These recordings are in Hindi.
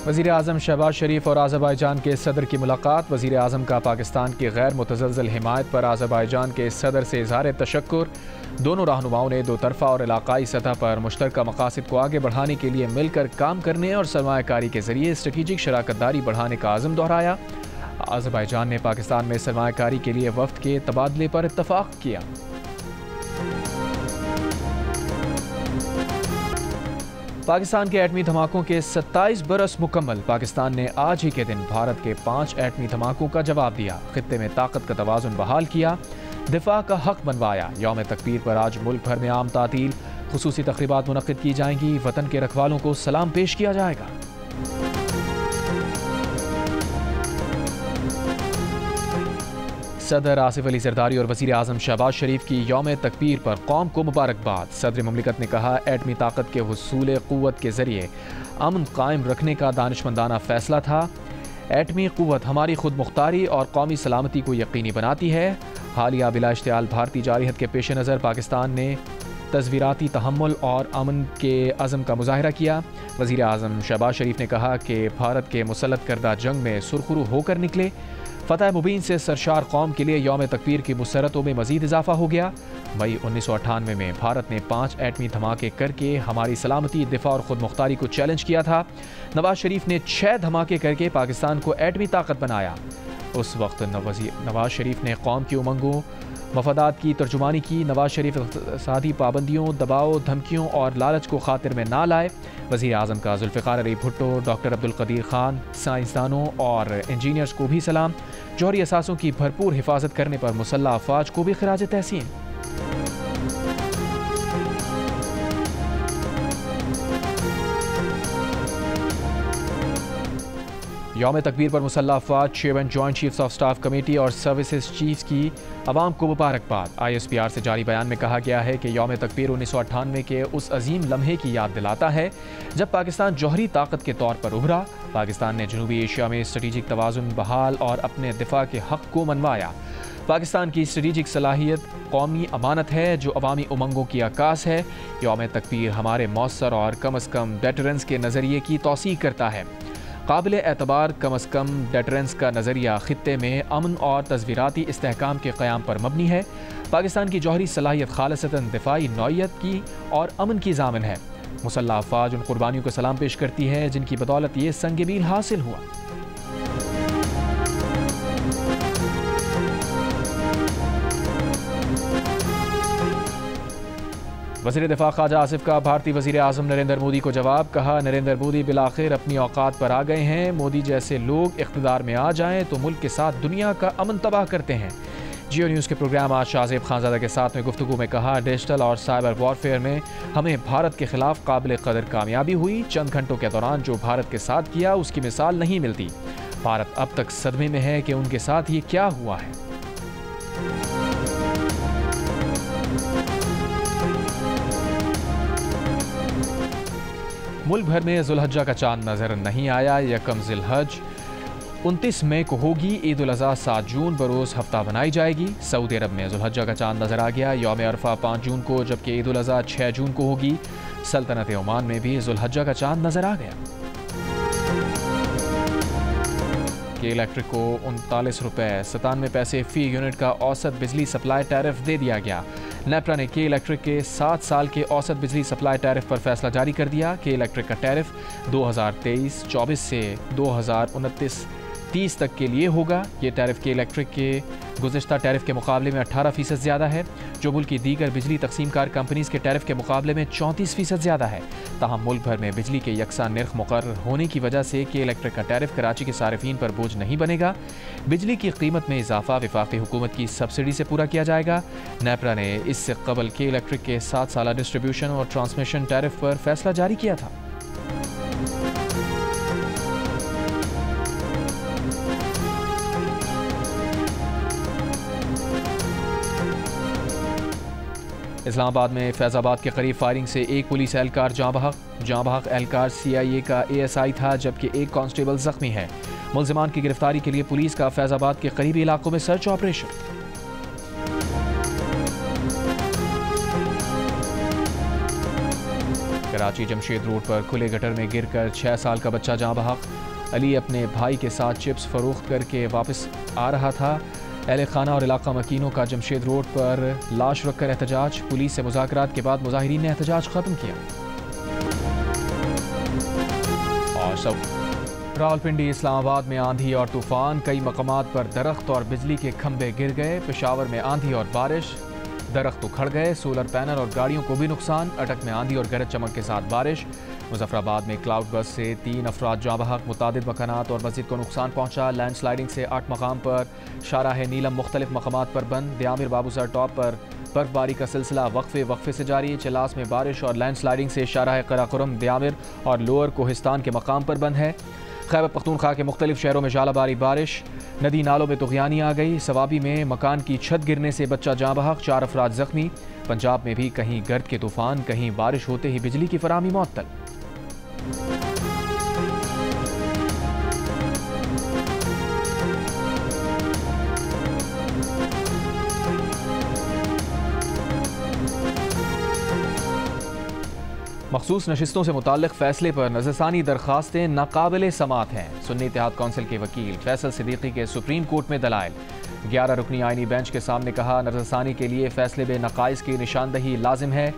वज़ीर आज़म शहबाज शरीफ और आज़रबाईजान के सदर की मुलाकात। वज़ीर आज़म का पाकिस्तान की गैर मुतज़लज़ल हिमायत पर आज़रबाईजान के सदर से इज़हार तशक्कुर। दोनों रहनुमाओं ने दो तरफ़ा और इलाक़ाई सतह पर मुश्तरका मक़ासिद को आगे बढ़ाने के लिए मिलकर काम करने और सरमायाकारी के ज़रिए स्ट्रेटेजिक शराकतदारी बढ़ाने का आज़म दोहराया। आज़रबाईजान ने पाकिस्तान में सरमायाकारी के लिए वफ़द के तबादले पर इत्तफ़ाक़ किया। पाकिस्तान के एटमी धमाकों के 27 बरस मुकम्मल। पाकिस्तान ने आज ही के दिन भारत के 5 एटमी धमाकों का जवाब दिया। खित्ते में ताकत का तवाज़ुन बहाल किया, दिफा का हक बनवाया। यौम तकबीर पर आज मुल्क भर में आम तातील, खुसूसी तक़रीबात मुनक़्क़िद की जाएंगी। वतन के रखवालों को सलाम पेश किया जाएगा। सदर आसिफ अली ज़रदारी और वज़ीर आज़म शहबाज शरीफ की यौम तकबीर पर कौम को मुबारकबाद। सदर मुमलिकत ने कहा, एटमी ताकत के हुसूल क़ुव्वत के ज़रिए अमन कायम रखने का दानिशमंदाना फ़ैसला था। एटमी क़ुव्वत हमारी खुद मुख्तारी और कौमी सलामती को यकीनी बनाती है। हालिया बिला इश्तियाल भारतीय जारहियत के पेश नज़र पाकिस्तान ने तज़वीराती तहम्मुल और अमन के अज़म का मुज़ाहरा किया। वज़ीर आज़म शहबाज शरीफ ने कहा कि भारत के मुसल्लत करदा जंग में सुरखरू होकर निकले। फ़तह मुबीन से सरशार कौम के लिए यौम तकबीर की मुसरतों में मज़ीद इजाफा हो गया। मई 1998 में भारत ने 5 एटमी धमाके करके हमारी सलामती, दिफा और खुद मुख्तारी को चैलेंज किया था। नवाज शरीफ ने 6 धमाके करके पाकिस्तान को एटमी ताकत बनाया। उस वक्त नवाज शरीफ ने कौम की उमंगों, मफादात की तर्जुमानी की। नवाज शरीफ इक़्तिसादी पाबंदियों, दबाव, धमकियों और लालच को खातिर में ना लाए। वज़ीर आज़म का ज़ुल्फ़िकार अली भुट्टो, डॉक्टर अब्दुल कदीर खान, साइंसदानों और इंजीनियर्स को भी सलाम। जौहरी असासों की भरपूर हिफाजत करने पर मुसल्लह अफ़वाज को भी ख़िराज तहसीन। यौम तकबीर पर मुसल्लह अफ़वाज, chairman joint chiefs of staff committee और सर्विसेज चीफ्स की अवाम को मुबारकबाद। ISPR से जारी बयान में कहा गया है कि यौम तकबीर 1998 के उस अजीम लम्हे की याद दिलाता है जब पाकिस्तान जौहरी ताकत के तौर पर उभरा। पाकिस्तान ने जनूबी एशिया में स्ट्रेटेजिक तवाज़ुन बहाल और अपने दिफा के हक़ को मनवाया। पाकिस्तान की स्ट्रेटेजिक सलाहियत कौमी अमानत है जो अवामी उमंगों की अक्कास है। यौम तकबीर हमारे मौसर और कम अज़ कम डेटरेंस के नज़रिए की तौसीक़ करता है। काबिल एतबार कम अज़ कम डेटरेंस का नज़रिया ख़ित्ते में अमन और तज़वीराती इस्तेहकाम के क़याम पर मबनी है। पाकिस्तान की जौहरी सलाहियत खालिसतन दिफाई नौइयत की और अमन की ज़ामिन है। मुसल्लह अफ़वाज उन कुर्बानियों को सलाम पेश करती है जिनकी बदौलत ये संग मील हासिल हुआ। वज़ीर दिफा ख्वाजा आसिफ का भारतीय वज़ीर आज़म नरेंद्र मोदी को जवाब। कहा, नरेंद्र मोदी बिलाखिर अपनी औकात पर आ गए हैं। मोदी जैसे लोग इक़्तिदार में आ जाएं तो मुल्क के साथ दुनिया का अमन तबाह करते हैं। जियो न्यूज़ के प्रोग्राम आज शाहज़ेब खानज़ादा के साथ में गुफ्तगू में कहा, डिजिटल और साइबर वॉरफेयर में हमें भारत के खिलाफ काबिल कदर कामयाबी हुई। चंद घंटों के दौरान जो भारत के साथ किया उसकी मिसाल नहीं मिलती। भारत अब तक सदमे में है कि उनके साथ ये क्या हुआ है। मुल्क भर में ज़ुल्हज्जा का चांद नज़र नहीं आया। यकम ज़िलहज 29 मई को होगी। ईद उल अज़हा 7 जून बरोज़ हफ्ता बनाई जाएगी। सऊदी अरब में ज़ुल्हज्जा का चांद नज़र आ गया। यौम अरफा 5 जून को, जबकि ईद उल अज़हा 6 जून को होगी। सल्तनत ओमान में भी ज़ुल्हज्जा का चांद नज़र आ गया। के इलेक्ट्रिक को 39 रुपये 97 पैसे फ़ी यूनिट का औसत बिजली सप्लाई टैरिफ दे दिया गया। नेपरा ने के इलेक्ट्रिक के 7 साल के औसत बिजली सप्लाई टैरिफ पर फैसला जारी कर दिया। के इलेक्ट्रिक का टैरिफ 2023-24 से 2029-30 तक के लिए होगा। ये टैरिफ के इलेक्ट्रिक के गुज़िश्ता टैरिफ के मुकाबले में 18% ज़्यादा है, जो मुल्क की दीगर बिजली तकसीमकार कंपनीज़ के टैरिफ के मुकाबले में 34% ज़्यादा है। ताहम मुल्क भर में बिजली के यकसा निर्ख मुकर्रर होने की वजह से के इलेक्ट्रिक का टैरिफ कराची के सारिफीन पर बोझ नहीं बनेगा। बिजली की कीमत में इजाफा वफाकी हुकूमत की सब्सिडी से पूरा किया जाएगा। नेपरा ने इससे कबल के इलेक्ट्रिक के 7 साला डिस्ट्रीब्यूशन और ट्रांसमिशन टैरिफ पर फैसला जारी किया था। इस्लामाबाद में फैज़ाबाद के करीब फायरिंग से एक पुलिस एहलकार जाँ बहक एहलकार CIA का ASI था, जबकि एक कांस्टेबल जख्मी है। मुल्ज़िमान की गिरफ्तारी के लिए पुलिस का फैज़ाबाद के करीबी इलाकों में search operation. Karachi Jamshed road पर खुले गटर में गिरकर 6 साल का बच्चा जाँ बहक। अली अपने भाई के साथ चिप्स फरोख्त करके वापस आ रहा था। अहले खाना और इलाका मकीनों का जमशेद रोड पर लाश रखकर एहतजाज। पुलिस से मुज़ाकरात के बाद मुजाहिरीन ने एहतजाज ख़त्म किया। और रावलपिंडी इस्लामाबाद में आंधी और तूफान, कई मकामात पर दरख्त और बिजली के खंभे गिर गए। पेशावर में आंधी और बारिश, दरख्त उखड़ गए, सोलर पैनल और गाड़ियों को भी नुकसान। अटक में आंधी और गरज चमक के साथ बारिश। मुजफ्फराबाद में क्लाउड बस से 3 अफराद जाँ बहक, मुतादिद मकानात और मस्जिद को नुकसान पहुंचा। लैंडस्लाइडिंग से 8 मकाम पर शाहराह नीलम मुख्तलिफ मकामात पर बंद। दियामिर बाबूसर टॉप पर बर्फबारी का सिलसिला वक्फे से जारी। चिलास में बारिश और लैंडस्लाइडिंग से शाहराह कराकुरम, दियामिर और लोअर कोहिस्तान के मकाम पर बंद है। खैबर पख्तूनख्वा के मुख्तलिफ शहरों में झालाबारी बारिश। नदी नालों में तुग़यानी आ गई। सवाबी में मकान की छत गिरने से बच्चा जाँ बहक, 4 अफराद जख्मी। पंजाब में भी कहीं गर्द के तूफान, कहीं बारिश होते ही बिजली की फराहमी मुअत्तल। मखसूस नशिस्तों से मुताल्लिक फैसले पर नज़रसानी दरखास्तें नाकाबिले समात हैं। सुन्नी इत्तेहाद कौंसिल के वकील फैसल सिद्दीकी के सुप्रीम कोर्ट में दलाइल। 11 रुकनी आइनी बेंच के सामने कहा, नज़रसानी के लिए फैसले में नकाइस की निशानदही लाजिम है।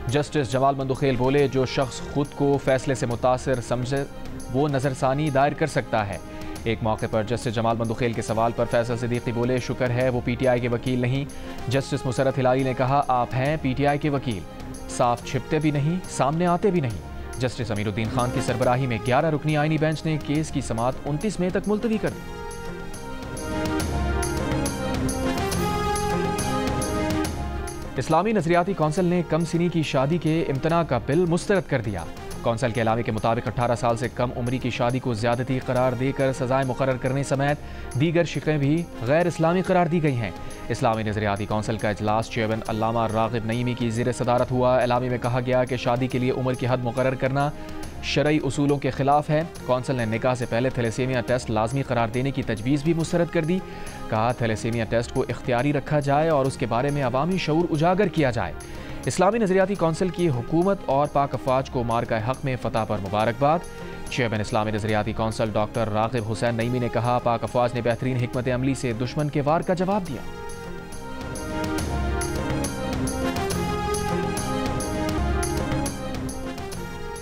जस्टिस जमाल मंदुखेल बोले, जो शख्स खुद को फैसले से मुतासिर समझे वो नज़रसानी दायर कर सकता है। एक मौके पर जस्टिस जमाल मंदुखेल के सवाल पर फैसल सिद्दीकी बोले, शुक्र है वो PTI के वकील नहीं। जस्टिस मुसरत हिलाली ने कहा, आप हैं PTI के वकील, साफ छिपते भी नहीं, सामने आते भी नहीं। जस्टिस अमीरुद्दीन खान की सरबराही में 11 रुकनी आइनी बेंच ने केस की समाअत 29 मई तक मुलतवी कर दी। इस्लामी नजरियाती कौंसिल ने कम सिनी की शादी के इम्तना का बिल मुस्तरद कर दिया। कौंसिल के अलावे के मुताबिक 18 साल से कम उम्री की शादी को ज्यादती करार देकर सजाएं मुकर्रर करने समेत दीगर शिकें भी गैर इस्लामी करार दी गई हैं। इस्लामी नजरियाती कौंसिल का इजलास चेयरमैन अल्लामा रागिब नईमी की ज़ेर सदारत हुआ। एलामी में कहा गया कि शादी के लिए उम्र की हद मुकर्रर करना शरई उसूलों के खिलाफ है। कौंसिल ने निकाह से पहले थैलेसीमिया टेस्ट लाजमी करार देने की तजवीज़ भी मुस्तरद कर दी। कहा, थैलेसीमिया टेस्ट को इख्तियारी रखा जाए और उसके बारे में अवामी शऊर उजागर किया जाए। इस्लामी नजरियाती कौंसिल की हुकूमत और पाक अफवाज को मार्का हक में फतह पर मुबारकबाद। चेयरमैन इस्लामी नजरियाती कौंसिल डॉक्टर रागिब हुसैन नईमी ने कहा, पाक अफवाज ने बेहतरीन हिकमत अमली से दुश्मन के वार का जवाब दिया।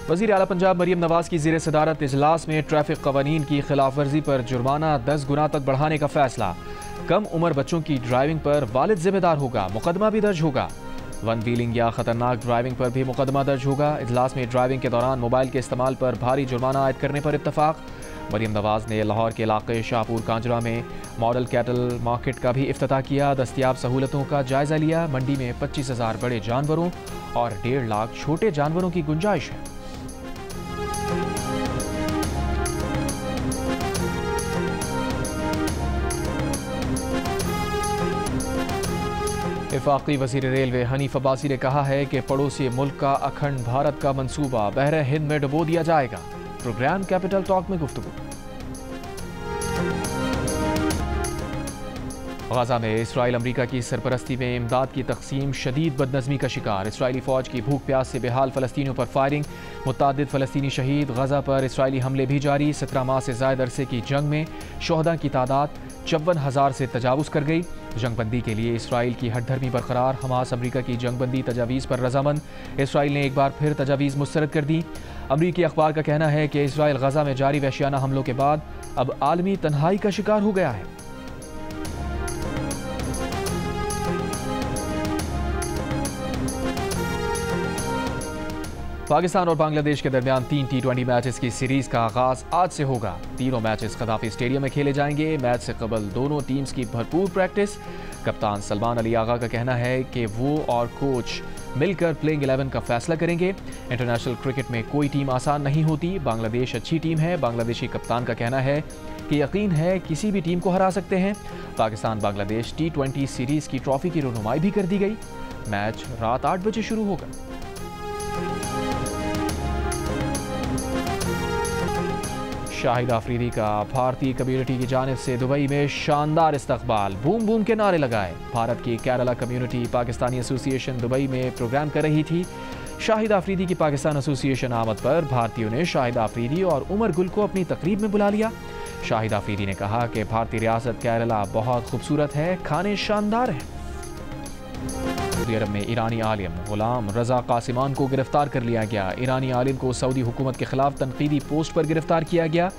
वज़ीर आला पंजाब मरियम नवाज की ज़ेर सदारत इजलास में ट्रैफिक कवानीन की खिलाफ वर्जी पर जुर्माना 10 गुना तक बढ़ाने का फैसला। कम उम्र बच्चों की ड्राइविंग पर वालिद जिम्मेदार होगा, मुकदमा भी दर्ज होगा। वन व्हीलिंग या खतरनाक ड्राइविंग पर भी मुकदमा दर्ज होगा। इजलास में ड्राइविंग के दौरान मोबाइल के इस्तेमाल पर भारी जुर्माना आयद करने पर इत्तफाक। मरियम नवाज ने लाहौर के इलाके शाहपुर कांजरा में मॉडल कैटल मार्केट का भी इफ्तिताह किया। दस्तियाब सहूलतों का जायजा लिया। मंडी में 25,000 बड़े जानवरों और 1.5 लाख छोटे जानवरों की गुंजाइश है। वफाकी वज़ीर रेलवे हनीफ अब्बासी ने कहा है कि पड़ोसी मुल्क का अखंड भारत का मंसूबा बहर हिंद में डुबो दिया जाएगा। प्रोग्राम कैपिटल टॉक में गुफ्तगू। गाजा में इसराइल अमरीका की सरपरस्ती में इमदाद की तकसीम शदीद बदनज़मी का शिकार। इसराइली फ़ौज की भूख प्यास से बेहाल फ़लस्तीनियों पर फायरिंग, मुतादिद फ़लस्तीनी शहीद। गाजा पर इसराइली हमले भी जारी। 17 माह से ज़ायद अरसे की जंग में शोहदा की तादाद 54,000 से तजावुज़ कर गई। जंगबंदी के लिए इसराइल की हठधर्मी बरकरार। हमास अमरीका की जंगबंदी तजावीज़ पर रजामंद। इसराइल ने एक बार फिर तजावीज़ मुस्तरद कर दी। अमरीकी अखबार का कहना है कि इसराइल गाजा में जारी वहशियाना हमलों के बाद अब आलमी तन्हाई का शिकार हो गया है। पाकिस्तान और बांग्लादेश के दरमियान 3 T20 मैचेस की सीरीज का आगाज आज से होगा। तीनों मैचेस खदाफी स्टेडियम में खेले जाएंगे। मैच से कबल दोनों टीम्स की भरपूर प्रैक्टिस। कप्तान सलमान अली आगा का कहना है कि वो और कोच मिलकर प्लेइंग 11 का फैसला करेंगे। इंटरनेशनल क्रिकेट में कोई टीम आसान नहीं होती। बांग्लादेश अच्छी टीम है। बांग्लादेशी कप्तान का कहना है कि यकीन है किसी भी टीम को हरा सकते हैं। पाकिस्तान बांग्लादेश T20 सीरीज की ट्रॉफी की रुनुमाई भी कर दी गई। मैच रात 8 बजे शुरू होगा। शाहिद आफरीदी का भारतीय कम्युनिटी की जानिब से दुबई में शानदार इस्तकबाल। बूम बूम के नारे लगाए। भारत की Kerala community Pakistani association Dubai में प्रोग्राम कर रही थी। शाहिद आफरीदी की पाकिस्तान एसोसिएशन आमद पर भारतीयों ने शाहिद आफरीदी और उमर गुल को अपनी तकरीब में बुला लिया। शाहिद आफरीदी ने कहा कि भारतीय रियासत केरला बहुत खूबसूरत है, खाने शानदार हैं। सऊदी अरब में ईरानी आलिम गुलाम रजा कासिमान को गिरफ्तार कर लिया गया। ईरानी आलिम को सऊदी हुकूमत के खिलाफ तनकीदी पोस्ट पर गिरफ्तार किया गया।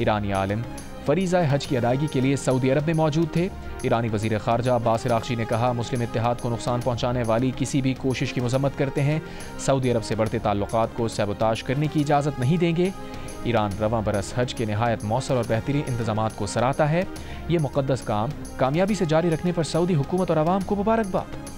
ईरानी आलिम फरीज़ा हज की अदायगी के लिए सऊदी अरब में मौजूद थे। ईरानी वज़ीर ख़ारजा अब्बास अराग़ची ने कहा, मुस्लिम इत्तेहाद को नुकसान पहुँचाने वाली किसी भी कोशिश की मज़म्मत करते हैं। सऊदी अरब से बढ़ते ताल्लुकात को सबोताश करने की इजाज़त नहीं देंगे। ईरान रवां बरस हज के नहायत मौसर और बेहतरीन इंतज़ामात को सराहता है। ये मुक़द्दस काम कामयाबी से जारी रखने पर सऊदी हुकूमत और आवाम को मुबारकबाद।